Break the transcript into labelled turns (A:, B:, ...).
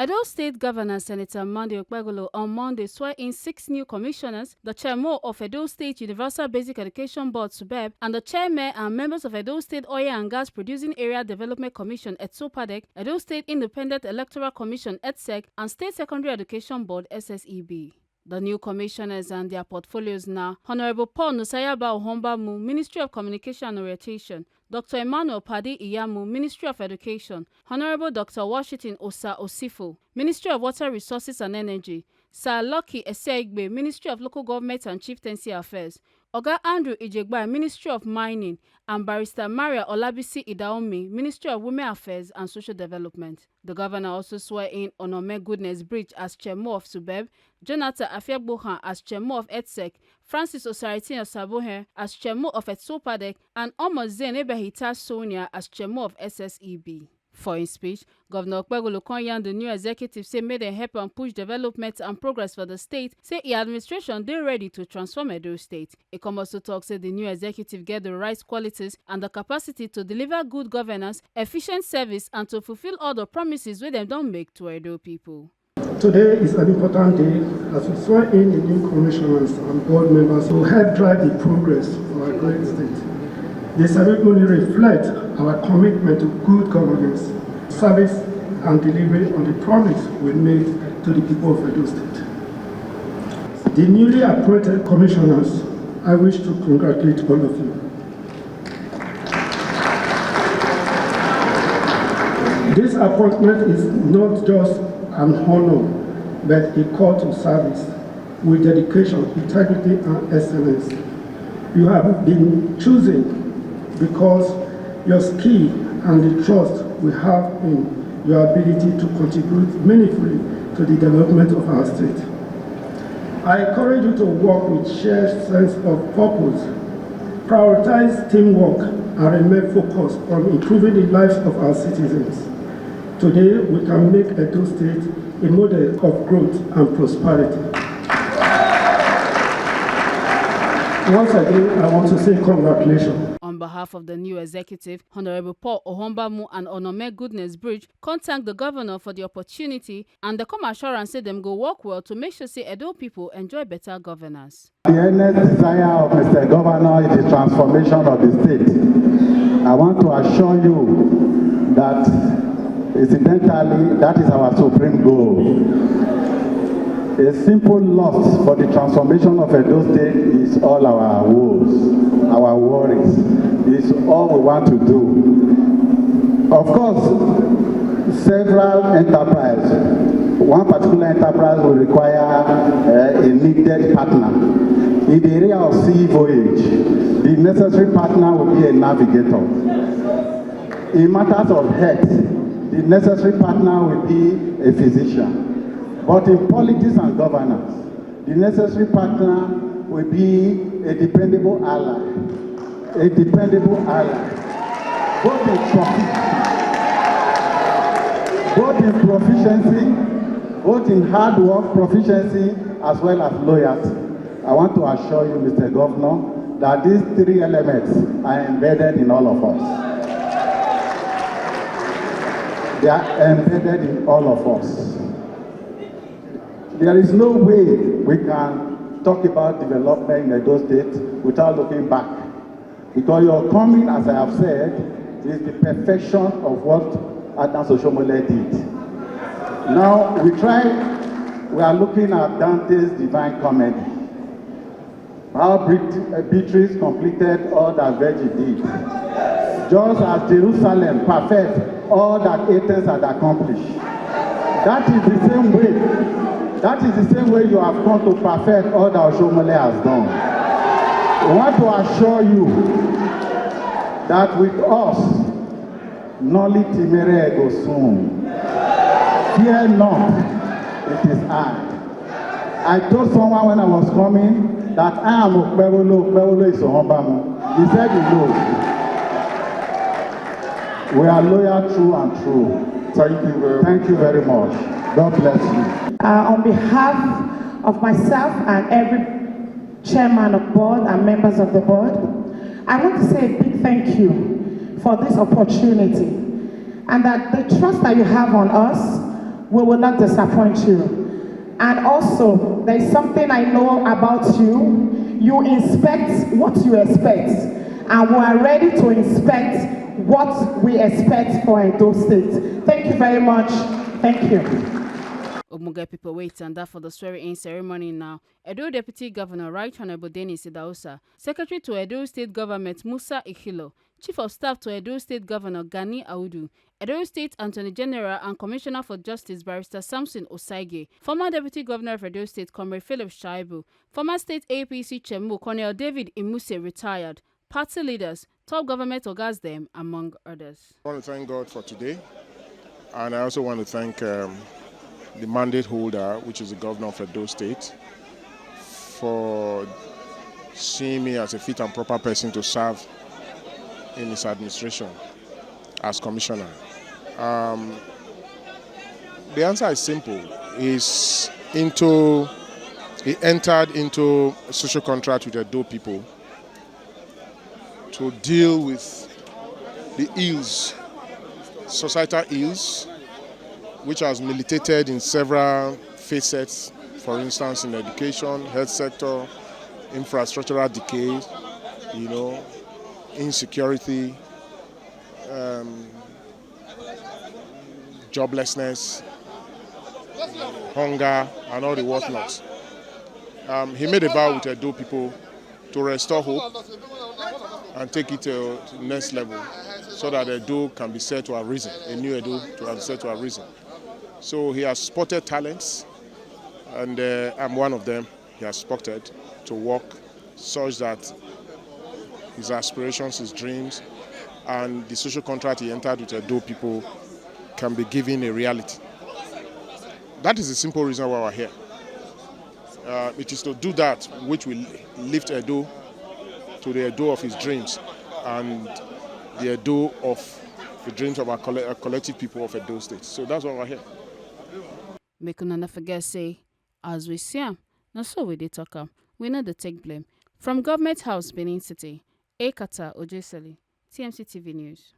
A: Edo State Governor Senator Okpebholo on Monday swear in 6 new commissioners, the chairman of Edo State Universal Basic Education Board (SUBEB), and the chairman and members of Edo State Oil and Gas Producing Area Development Commission (ETSOPADEC), Edo State Independent Electoral Commission (ETSEC), and State Secondary Education Board (SSEB). The new commissioners and their portfolios now: Honorable Paul Nusayaba Ohonbamu, Ministry of Communication and Orientation; Dr. Emmanuel Padi Iyamu, Ministry of Education; Honorable Dr. Washington Osa Osifo, Ministry of Water Resources and Energy; Sir Lucky Eseigbe, Ministry of Local Government and Chieftaincy Affairs; Oga Andrew Ijegba, Ministry of Mining; and Barrister Maria Olabisi Idaomi, Ministry of Women Affairs and Social Development. The governor also swore in Onome Goodness Bridge as chairman of SUBEB, Jonathan Afiagbohan as chairman of ETSEC, Francis Osaritin Osabohe as chairman of ETSOPADEC, and Omozen Ebehita Sonia as chairman of SSEB. For his speech, Governor Okpebholo Konyan, the new executive, say made a help and push development and progress for the state, say the administration they ready to transform Edo State. He come also talk say the new executive get the right qualities and the capacity to deliver good governance, efficient service, and to fulfill all the promises where them don't make to Edo people.
B: Today is an important day as we swear in the new commissioners and board members who help drive the progress of our great state. The ceremony reflects our commitment to good governance, service, and delivery on the promise we made to the people of Edo State. The newly appointed commissioners, I wish to congratulate all of you. This appointment is not just an honor, but a call to service with dedication, integrity, and excellence. You have been chosen because your skill and the trust we have in your ability to contribute meaningfully to the development of our state. I encourage you to work with shared sense of purpose, prioritize teamwork, and remain focused on improving the lives of our citizens. Today, we can make Edo State a model of growth and prosperity. Once again, I want to say congratulations.
A: On behalf of the new executive, Honorable Paul Ohonbamu and Onome Goodness Bridge contact the governor for the opportunity, and the come assurance say them go work well to make sure say Edo people enjoy better governance.
C: The earnest desire of Mr. Governor is the transformation of the state. I want to assure you that incidentally, that is our supreme goal. A simple loss for the transformation of Edo State is all our woes, our worries. It's all we want to do. Of course, several enterprises, one particular enterprise will require a needed partner. In the area of sea voyage, the necessary partner will be a navigator. In matters of health, the necessary partner will be a physician. But in politics and governance, the necessary partner will be a dependable ally. A dependable ally. Both in proficiency, both in hard work, proficiency, as well as loyalty. I want to assure you, Mr. Governor, that these three elements are embedded in all of us. They are embedded in all of us. There is no way we can talk about development in Edo State without looking back. Because your coming, as I have said, is the perfection of what Adams Oshomole did. Now, we are looking at Dante's Divine Comedy. How Beatrice completed all that Virgil did. Just as Jerusalem perfect all that Athens had accomplished. That is the same way. That is the same way you have come to perfect all that Oshomole has done. I want to assure you that with us, Noli Timere Ego Sum. Fear not, it is I. I told someone when I was coming that I am Okpebholo, Okpebholo is Ohonbamu. He said he knows. We are loyal, true and true. Thank you very much. God bless you.
D: On behalf of myself and every chairman of board and members of the board, I want to say a big thank you for this opportunity, and that the trust that you have on us we will not disappoint you. And also, there is something I know about you. You inspect what you expect, and we are ready to inspect what we expect for Edo State. Thank you very much. Thank you.
A: Omuga people wait and that for the swearing-in ceremony now. Edo Deputy Governor Right Honorable Dennis Idahosa, Secretary to Edo State Government Musa Ikhilo, Chief of Staff to Edo State Governor Gani Audu, Edo State Attorney General and Commissioner for Justice Barrister Samson Osaige, former Deputy Governor of Edo State Comrade Philip Shaibu, former State APC Chairman Colonel David Imuse retired, party leaders, top government organs them, among others.
E: I want to thank God for today, and I also want to thank the mandate holder, which is the governor of Edo State, for seeing me as a fit and proper person to serve in his administration as commissioner. The answer is simple. He entered into a social contract with the Edo people to deal with the ills, societal ills, which has militated in several facets, for instance, in education, health sector, infrastructural decay, insecurity, joblessness, hunger, and all the whatnots. He made a vow with the Edo people to restore hope and take it to the next level so that Edo can be said to have risen, a new Edo to have said to have risen. So he has spotted talents, and I'm one of them. He has spotted to work such that his aspirations, his dreams, and the social contract he entered with Edo people can be given a reality. That is the simple reason why we're here. It is to do that which will lift Edo to the Edo of his dreams and the Edo of the dreams of our collective people of Edo State. So that's why we're here.
A: Make una not forget say, as we see am, na so we dey talk am. We know the take blame. From Government House, Benin City, Ekata Ojeseli, TMC TV News.